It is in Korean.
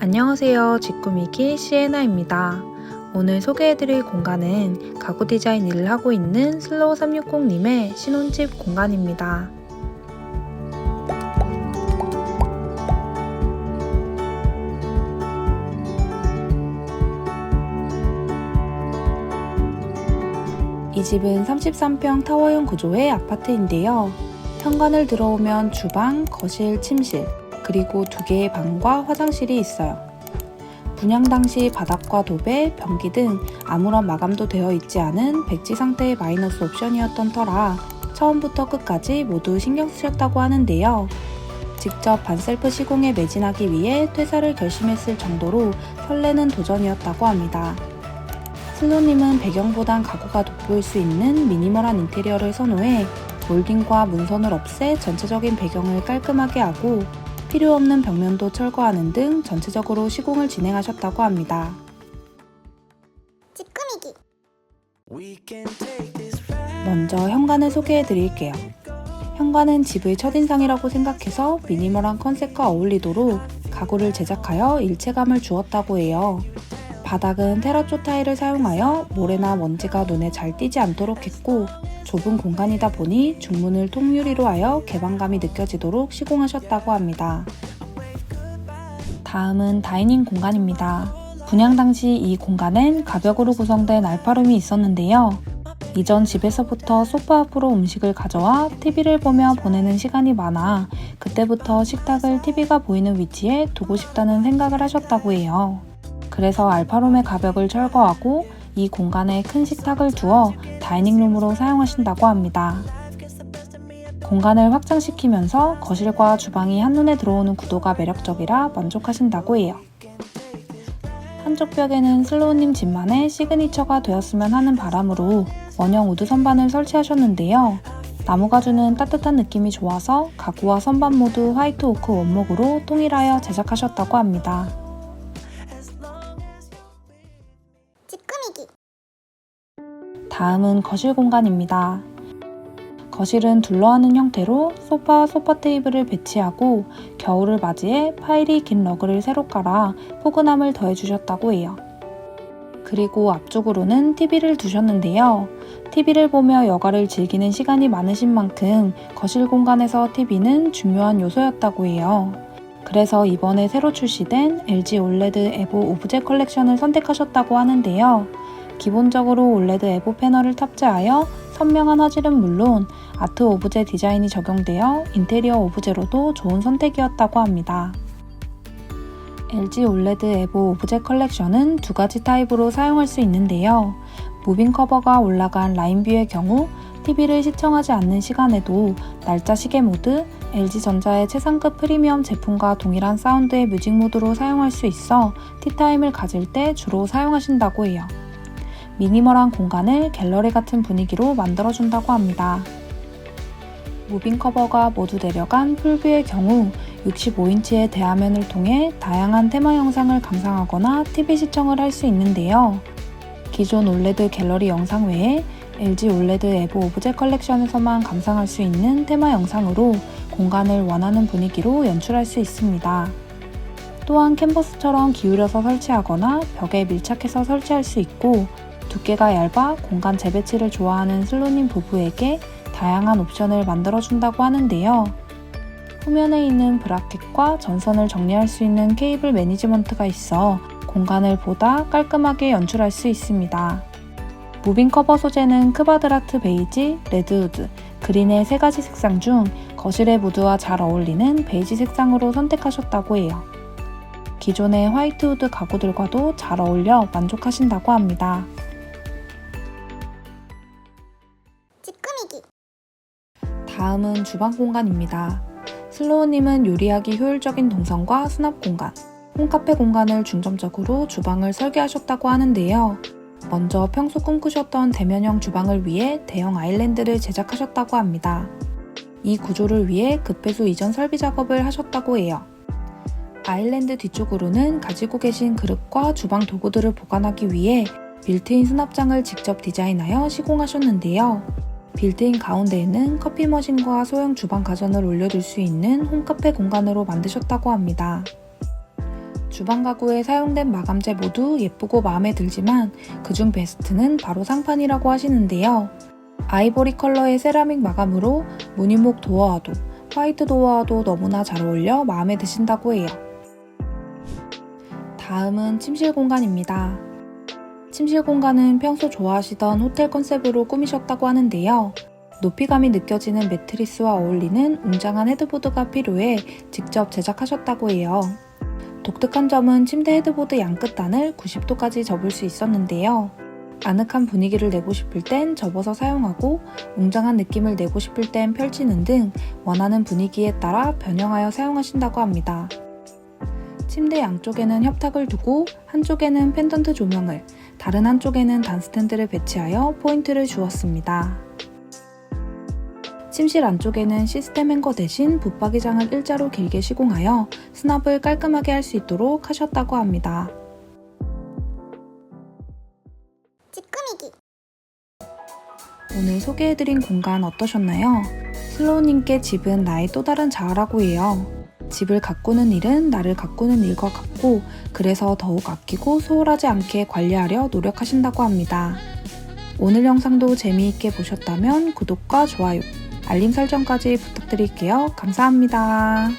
안녕하세요. 직구미기 시에나입니다. 오늘 소개해드릴 공간은 가구 디자인 일을 하고 있는 슬로우360님의 신혼집 공간입니다. 이 집은 33평 타워형 구조의 아파트인데요. 현관을 들어오면 주방, 거실, 침실, 그리고 2개의 방과 화장실이 있어요. 분양 당시 바닥과 도배, 변기 등 아무런 마감도 되어 있지 않은 백지 상태의 마이너스 옵션이었던 터라 처음부터 끝까지 모두 신경 쓰셨다고 하는데요. 직접 반셀프 시공에 매진하기 위해 퇴사를 결심했을 정도로 설레는 도전이었다고 합니다. 슬로우님은 배경보단 가구가 돋보일 수 있는 미니멀한 인테리어를 선호해 몰딩과 문선을 없애 전체적인 배경을 깔끔하게 하고 필요 없는 벽면도 철거하는 등 전체적으로 시공을 진행하셨다고 합니다. 집 꾸미기. 먼저 현관을 소개해 드릴게요. 현관은 집의 첫인상이라고 생각해서 미니멀한 컨셉과 어울리도록 가구를 제작하여 일체감을 주었다고 해요. 바닥은 테라조 타일을 사용하여 모래나 먼지가 눈에 잘 띄지 않도록 했고 좁은 공간이다 보니 중문을 통유리로 하여 개방감이 느껴지도록 시공하셨다고 합니다. 다음은 다이닝 공간입니다. 분양 당시 이 공간엔 가벽으로 구성된 알파룸이 있었는데요. 이전 집에서부터 소파 앞으로 음식을 가져와 TV를 보며 보내는 시간이 많아 그때부터 식탁을 TV가 보이는 위치에 두고 싶다는 생각을 하셨다고 해요. 그래서 알파룸의 가벽을 철거하고 이 공간에 큰 식탁을 두어 다이닝룸으로 사용하신다고 합니다. 공간을 확장시키면서 거실과 주방이 한눈에 들어오는 구도가 매력적이라 만족하신다고 해요. 한쪽 벽에는 슬로우님 집만의 시그니처가 되었으면 하는 바람으로 원형 우드 선반을 설치하셨는데요. 나무가 주는 따뜻한 느낌이 좋아서 가구와 선반 모두 화이트 오크 원목으로 통일하여 제작하셨다고 합니다. 다음은 거실 공간입니다. 거실은 둘러하는 형태로 소파 테이블을 배치하고 겨울을 맞이해 파일이 긴 러그를 새로 깔아 포근함을 더해주셨다고 해요. 그리고 앞쪽으로는 TV를 두셨는데요. TV를 보며 여가를 즐기는 시간이 많으신 만큼 거실 공간에서 TV는 중요한 요소였다고 해요. 그래서 이번에 새로 출시된 LG 올레드 에보 오브제 컬렉션을 선택하셨다고 하는데요. 기본적으로 올레드 에보 패널을 탑재하여 선명한 화질은 물론 아트 오브제 디자인이 적용되어 인테리어 오브제로도 좋은 선택이었다고 합니다. LG 올레드 에보 오브제 컬렉션은 2가지 타입으로 사용할 수 있는데요. 무빙 커버가 올라간 라인뷰의 경우 TV를 시청하지 않는 시간에도 날짜 시계 모드, LG전자의 최상급 프리미엄 제품과 동일한 사운드의 뮤직 모드로 사용할 수 있어 티타임을 가질 때 주로 사용하신다고 해요. 미니멀한 공간을 갤러리 같은 분위기로 만들어준다고 합니다. 무빙 커버가 모두 내려간 풀뷰의 경우 65인치의 대화면을 통해 다양한 테마 영상을 감상하거나 TV 시청을 할 수 있는데요. 기존 올레드 갤러리 영상 외에 LG 올레드 에보 오브제 컬렉션에서만 감상할 수 있는 테마 영상으로 공간을 원하는 분위기로 연출할 수 있습니다. 또한 캔버스처럼 기울여서 설치하거나 벽에 밀착해서 설치할 수 있고 두께가 얇아 공간 재배치를 좋아하는 슬로우님 부부에게 다양한 옵션을 만들어준다고 하는데요. 후면에 있는 브라켓과 전선을 정리할 수 있는 케이블 매니지먼트가 있어 공간을 보다 깔끔하게 연출할 수 있습니다. 무빙 커버 소재는 크바드라트 베이지, 레드우드, 그린의 3가지 색상 중 거실의 무드와 잘 어울리는 베이지 색상으로 선택하셨다고 해요. 기존의 화이트우드 가구들과도 잘 어울려 만족하신다고 합니다. 다음은 주방 공간입니다. 슬로우님은 요리하기 효율적인 동선과 수납 공간, 홈카페 공간을 중점적으로 주방을 설계하셨다고 하는데요. 먼저 평소 꿈꾸셨던 대면형 주방을 위해 대형 아일랜드를 제작하셨다고 합니다. 이 구조를 위해 급배수 이전 설비 작업을 하셨다고 해요. 아일랜드 뒤쪽으로는 가지고 계신 그릇과 주방 도구들을 보관하기 위해 빌트인 수납장을 직접 디자인하여 시공하셨는데요. 빌트인 가운데에는 커피 머신과 소형 주방 가전을 올려둘 수 있는 홈카페 공간으로 만드셨다고 합니다. 주방 가구에 사용된 마감재 모두 예쁘고 마음에 들지만 그중 베스트는 바로 상판이라고 하시는데요. 아이보리 컬러의 세라믹 마감으로 무늬목 도어와도 화이트 도어와도 너무나 잘 어울려 마음에 드신다고 해요. 다음은 침실 공간입니다. 침실 공간은 평소 좋아하시던 호텔 컨셉으로 꾸미셨다고 하는데요. 높이감이 느껴지는 매트리스와 어울리는 웅장한 헤드보드가 필요해 직접 제작하셨다고 해요. 독특한 점은 침대 헤드보드 양끝단을 90도까지 접을 수 있었는데요. 아늑한 분위기를 내고 싶을 땐 접어서 사용하고 웅장한 느낌을 내고 싶을 땐 펼치는 등 원하는 분위기에 따라 변형하여 사용하신다고 합니다. 침대 양쪽에는 협탁을 두고 한쪽에는 펜던트 조명을, 다른 한쪽에는 단스탠드를 배치하여 포인트를 주었습니다. 침실 안쪽에는 시스템 행거 대신 붙박이장을 일자로 길게 시공하여 수납을 깔끔하게 할 수 있도록 하셨다고 합니다. 집 꾸미기. 오늘 소개해드린 공간 어떠셨나요? 슬로우님께 집은 나의 또 다른 자아라고 해요. 집을 가꾸는 일은 나를 가꾸는 일과 같고 그래서 더욱 아끼고 소홀하지 않게 관리하려 노력하신다고 합니다. 오늘 영상도 재미있게 보셨다면 구독과 좋아요, 알림 설정까지 부탁드릴게요. 감사합니다.